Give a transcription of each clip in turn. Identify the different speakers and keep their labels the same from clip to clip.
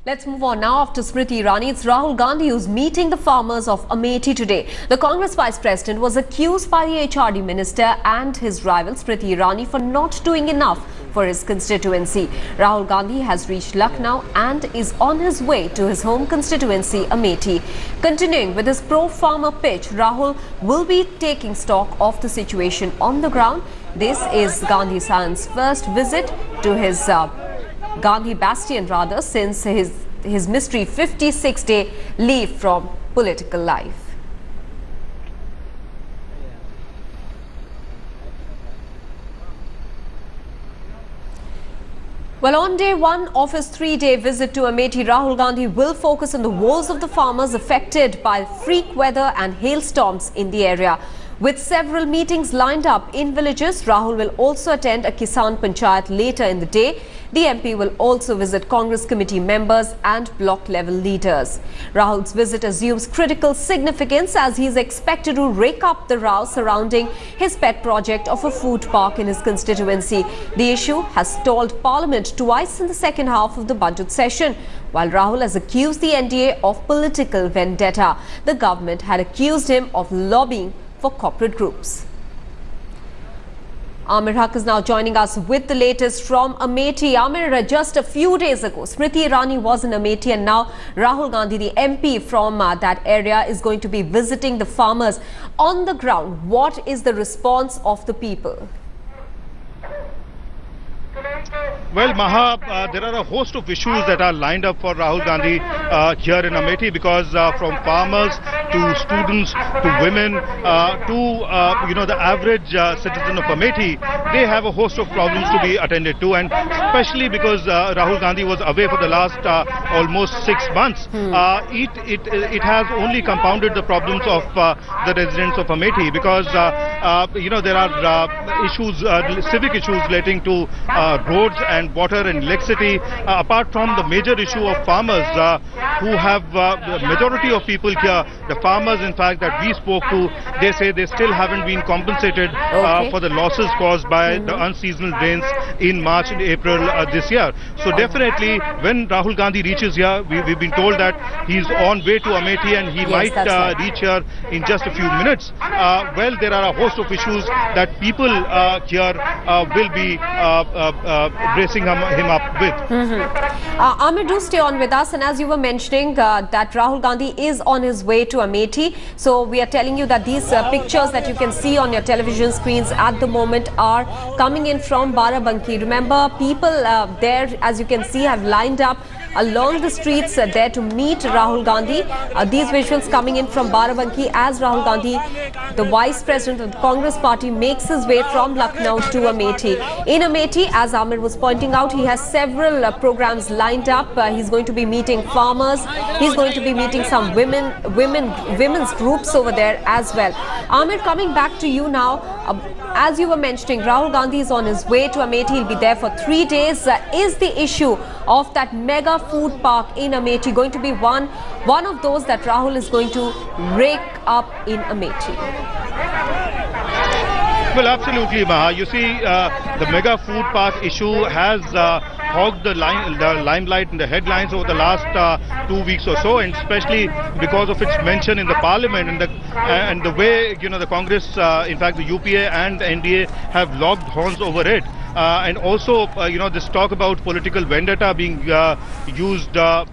Speaker 1: Let's move on now. After Smriti Irani, it's Rahul Gandhi who's meeting the farmers of Amethi today. The Congress Vice President was accused by the HRD Minister and his rival Smriti Irani for not doing enough for his constituency. Rahul Gandhi has reached Lucknow and is on his way to his home constituency, Amethi. Continuing with his pro-farmer pitch, Rahul will be taking stock of the situation on the ground. This is Gandhi's son's first visit to his Gandhi Bastion since his mystery 56-day leave from political life. Well, on day one of his 3-day visit to Amethi, Rahul Gandhi will focus on the woes of the farmers affected by freak weather and hailstorms in the area. With several meetings lined up in villages, Rahul will also attend a Kisan Panchayat later in the day. The MP will also visit Congress committee members and block-level leaders. Rahul's visit assumes critical significance as he is expected to rake up the row surrounding his pet project of a food park in his constituency. The issue has stalled Parliament twice in the second half of the budget session. While Rahul has accused the NDA of political vendetta, the government had accused him of lobbying for corporate groups. Amir Haq is now joining us with the latest from Amethi. Amir, just a few days ago, Smriti Irani was in Amethi and now Rahul Gandhi, the MP from that area, is going to be visiting the farmers on the ground. What is the response of the people?
Speaker 2: Well, Maha, there are a host of issues that are lined up for Rahul Gandhi here in Amethi because from farmers to students to women to the average citizen of Amethi, they have a host of problems to be attended to, and especially because Rahul Gandhi was away for the last almost 6 months, it has only compounded the problems of the residents of Amethi because there are issues, civic issues relating to roads and water and electricity, apart from the major issue of farmers who have the majority of people here, the farmers in fact that we spoke to, they say they still haven't been compensated for the losses caused by the unseasonal rains in March and April this year. So definitely when Rahul Gandhi reaches here, we've been told that he's on way to Amethi and he might reach here in just a few minutes. Well, there are a host of issues that people here will be bracing him up with.
Speaker 1: Amir, do stay on with us, and as you were mentioning that Rahul Gandhi is on his way to Amethi, so we are telling you that these pictures that you can see on your television screens at the moment are coming in from Barabanki. Remember, people there, as you can see, have lined up along the streets there to meet Rahul Gandhi. These visuals coming in from Barabanki as Rahul Gandhi, the Vice President of the Congress Party, makes his way from Lucknow to Amethi. In Amethi, as Amir was pointing out, he has several programs lined up. He's going to be meeting farmers. He's going to be meeting some women's groups over there as well. Amir, coming back to you now, as you were mentioning, Rahul Gandhi is on his way to Amethi. He'll be there for 3 days. Is the issue of that mega food park in Amethi going to be one of those that Rahul is going to rake up in Amethi?
Speaker 2: Well, absolutely, Maha. You see, the mega food park issue has hogged the limelight and the headlines over the last 2 weeks or so, and especially because of its mention in the Parliament and the way the Congress, in fact the UPA and the NDA have locked horns over it. And also, this talk about political vendetta being used to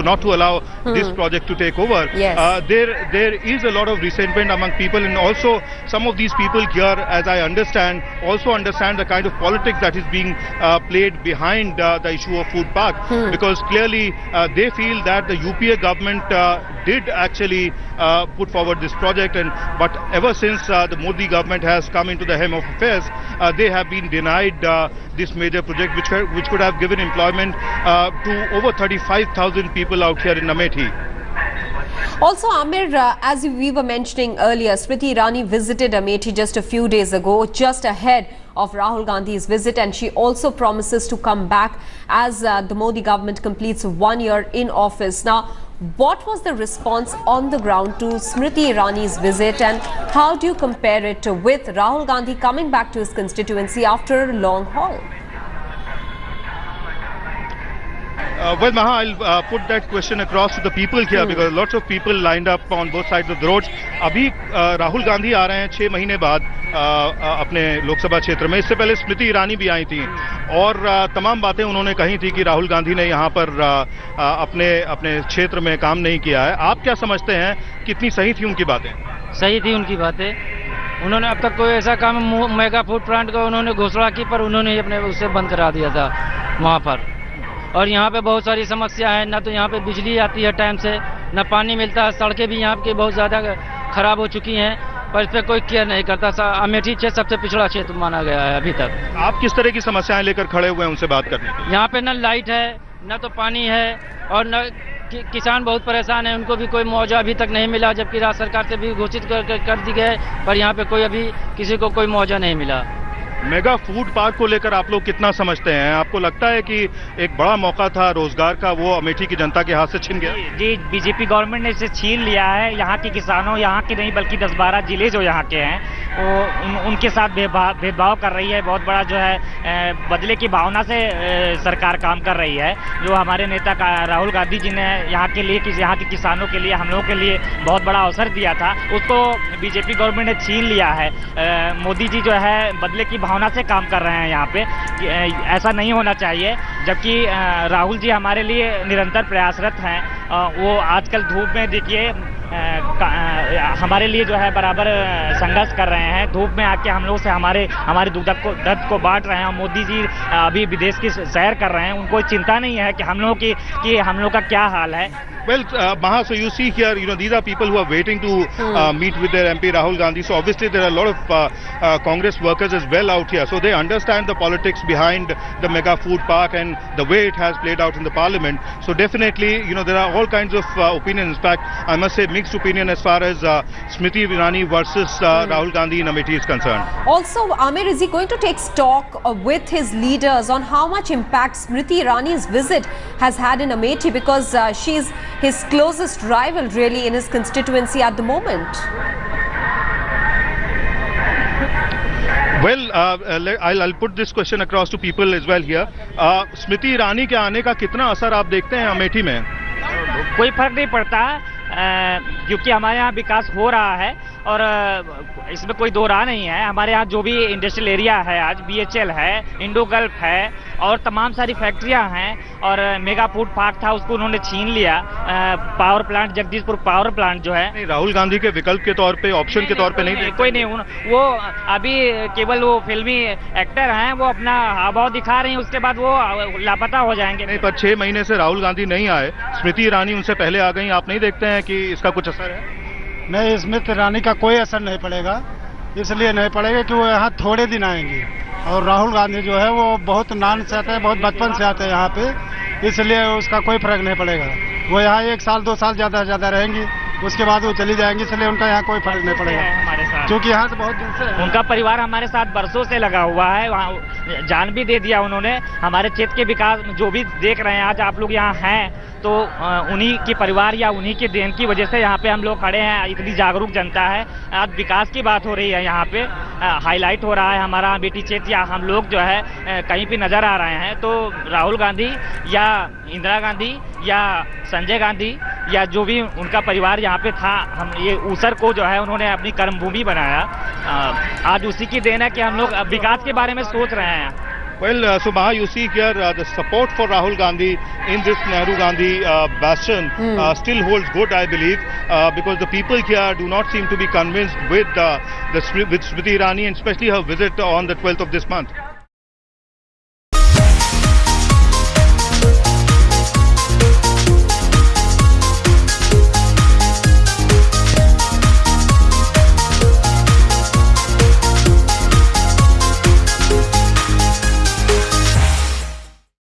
Speaker 2: not to allow this project to take over.
Speaker 1: Yes.
Speaker 2: There is a lot of resentment among people, and also some of these people here, as I understand, also understand the kind of politics that is being played behind the issue of food park, because clearly they feel that the UPA government did actually put forward this project, but ever since the Modi government has come into the hem of affairs, they have been denied this major project which could have given employment to over 35,000 people out here in Amethi.
Speaker 1: Also, Amir, as we were mentioning earlier, Smriti Irani visited Amethi just a few days ago, just ahead of Rahul Gandhi's visit, and she also promises to come back as the Modi government completes 1 year in office. Now, what was the response on the ground to Smriti Irani's visit, and how do you compare it with Rahul Gandhi coming back to his constituency after a long haul?
Speaker 2: Well, Maha, I'll put that question across to the people here because lots of people lined up on both sides of the roads. अभी राहुल गांधी आ रहे हैं 6 महीने बाद अपने लोकसभा क्षेत्र में. इससे पहले स्मृति ईरानी भी आई थी और तमाम बातें उन्होंने कही थी कि राहुल गांधी ने यहाँ पर अपने क्षेत्र में काम नहीं किया है. आप क्या समझते हैं, कितनी सही थी उनकी बातें?
Speaker 3: सही थी उनकी बातें. उन्होंने अब तक कोई ऐसा काम मेगा फूड प्लांट का उन्होंने घोषणा की पर उन्होंने अपने उससे बंद करा दिया था वहाँ पर. और यहाँ पे बहुत सारी समस्या है, ना तो यहाँ पे बिजली आती है टाइम से, ना पानी मिलता है. सड़कें भी यहाँ की बहुत ज़्यादा खराब हो चुकी हैं पर इस पर कोई केयर नहीं करता. अमेठी क्षेत्र सबसे पिछड़ा क्षेत्र माना गया है अभी तक.
Speaker 2: आप किस तरह की समस्याएं लेकर खड़े हुए हैं उनसे बात करने के लिए?
Speaker 3: यहाँ पे न लाइट है, न तो पानी है और न किसान बहुत परेशान है. उनको भी कोई मुआवजा अभी तक नहीं मिला, जबकि राज्य सरकार से भी घोषित कर दी गई पर यहाँ पे कोई अभी किसी को कोई मुआवजा नहीं मिला.
Speaker 2: मेगा फूड पार्क को लेकर आप लोग कितना समझते हैं? आपको लगता है कि एक बड़ा मौका था रोजगार का, वो अमेठी की जनता के हाथ से छिन गया?
Speaker 4: जी, बीजेपी गवर्नमेंट ने इसे छीन लिया है. यहाँ के किसानों, यहाँ के नहीं बल्कि 10-12 जिले जो यहाँ के हैं वो उनके साथ भेदभाव कर रही है. बहुत बड़ा जो है बदले की भावना से सरकार काम कर रही है. जो हमारे नेता राहुल गांधी जी ने यहाँ के किसानों के लिए, हम लोगों के लिए बहुत बड़ा अवसर दिया था, उसको बीजेपी गवर्नमेंट ने छीन लिया है. मोदी जी जो है बदले की भावना से काम कर रहे हैं यहाँ पे. ऐसा नहीं होना चाहिए. जबकि राहुल जी हमारे लिए निरंतर प्रयासरत हैं. वो आजकल धूप में देखिए हमारे लिए जो है बराबर संघर्ष कर रहे हैं. धूप में आके हम लोग से हमारे दर्द को बांट रहे हैं. मोदी जी अभी विदेश की सैर कर रहे हैं. उनको चिंता नहीं है कि हम लोग का क्या हाल है.
Speaker 2: Well, Maha, so you see here, these are people who are waiting to meet with their MP Rahul Gandhi. So obviously there are a lot of Congress workers as well out here. So they understand the politics behind the mega food park and the way it has played out in the parliament. So definitely, there are all kinds of opinions. In fact, I must say mixed opinion as far as Smriti Irani versus Rahul Gandhi in Amethi is concerned.
Speaker 1: Also, Amir, is he going to take stock with his leaders on how much impact Smriti Irani's visit has had in Amethi, because she's his closest rival really in his constituency at the moment?
Speaker 2: Well, I'll put this question across to people as well here. Smriti Irani के आने का कितना असर आप देखते हैं अमेठी में?
Speaker 4: कोई फर्क नहीं पड़ता क्योंकि हमारे यहाँ विकास हो रहा है और इसमें कोई दो राह नहीं है. हमारे यहाँ जो भी इंडस्ट्रियल एरिया है, आज BHL है, इंडो गल्फ है और तमाम सारी फैक्ट्रियां हैं और मेगा फूड पार्क था उसको उन्होंने छीन लिया. Power plant, Jagdishpur power plant जो है,
Speaker 2: नहीं, राहुल गांधी के विकल्प के तौर पे, ऑप्शन के तौर पे नहीं,
Speaker 4: कोई नहीं. वो अभी केवल वो फिल्मी एक्टर हैं, वो अपना हाव दिखा रही हैं, उसके बाद वो लापता हो जाएंगे.
Speaker 2: नहीं, पर 6 महीने से राहुल गांधी नहीं आए, स्मृति ईरानी उनसे पहले आ गई. आप नहीं देखते हैं कि इसका कुछ असर है?
Speaker 5: नहीं, स्मृति ईरानी का कोई असर नहीं पड़ेगा. इसलिए नहीं पड़ेगा कि वो यहाँ थोड़े दिन आएंगी और राहुल गांधी जो है वो बहुत नान से आते हैं, बहुत बचपन से आते हैं यहाँ पे, इसलिए उसका कोई फर्क नहीं पड़ेगा. वो यहाँ 1 साल 2 साल ज़्यादा से ज़्यादा रहेंगी, उसके बाद वो चली जाएंगी, इसलिए उनका यहाँ कोई फर्क नहीं पड़ेगा
Speaker 4: हमारे साथ,
Speaker 5: क्योंकि यहाँ से बहुत दिन से
Speaker 4: उनका परिवार हमारे साथ बरसों से लगा हुआ है. वहाँ जान भी दे दिया उन्होंने. हमारे क्षेत्र के विकास जो भी देख रहे हैं, आज आप लोग यहाँ हैं तो उन्हीं के परिवार या उन्हीं के देन की वजह से यहाँ पे हम लोग खड़े हैं. इतनी जागरूक जनता है. आज विकास की बात हो रही है, यहाँ पे हाईलाइट हो रहा है हमारा अमेठी क्षेत्र, या हम लोग जो है कहीं पे नजर आ रहे हैं. तो राहुल गांधी या इंदिरा गांधी या संजय गांधी या जो भी उनका परिवार यहाँ पे था, हम ये ऊसर को जो है उन्होंने अपनी कर्मभूमि बनाया. आज उसी की देन है कि हम लोग विकास के बारे में सोच रहे हैं.
Speaker 2: Well, so Maha, you see here the support for Rahul Gandhi in this Nehru Gandhi bastion still holds good, I believe, because the people here do not seem to be convinced with Smriti Irani, and especially her visit on the 12th of this month.